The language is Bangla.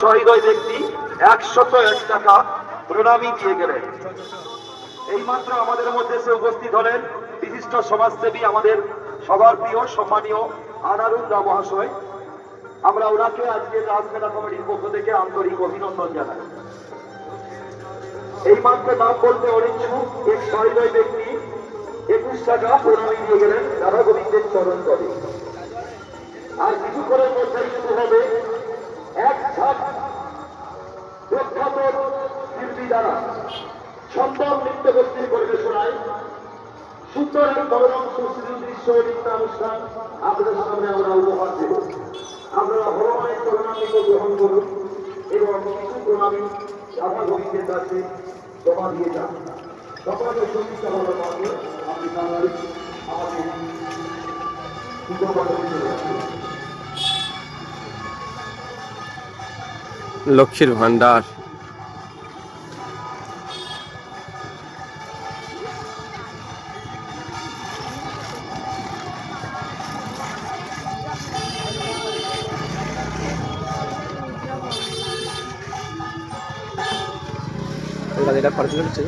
সহৃদয় ব্যক্তি 101 টাকা প্রণামী দিয়ে গেলেন। এই মাত্র আমাদের মধ্যে সে উপস্থিত হলেন বিশিষ্ট সমাজসেবী, আমাদের সবার প্রিয় সম্মানীয় আনারুল্লাহ মহাশয়। আমরা ওনাকে আজকে রাজমেলা কমিটির পক্ষ থেকে আন্তরিক অভিনন্দন জানাই। এই মাত্র নাম বলতে অনিচ্ছুক এক সহৃদয় ব্যক্তি 21 টাকা প্রণামী দিয়ে গেলেন রাধা গোবিন্দের চরণ তলে। আর কিছু করে মধ্যেই শুরু হবে এক ঝাঁক প্রখ্যাত শিল্পী দ্বারা সুন্দর নৃত্য গোষ্ঠীর পরিবেশনায় সুন্দর এক মনোরম সুশীল দৃশ্য নৃত্যানুষ্ঠান আপনাদের সামনে আমরা উপহার দেব। আপনারা ভগবানের প্রণামীকে গ্রহণ করুন এবং কিছু প্রণামী রাধা গোবিন্দের কাছে জমা দিয়ে যান। সকলের সঙ্গীত হওয়ার মাধ্যমে আপনি আমাদের লক্ষ্মীর ভান্ডার এটা খরচ হচ্ছে।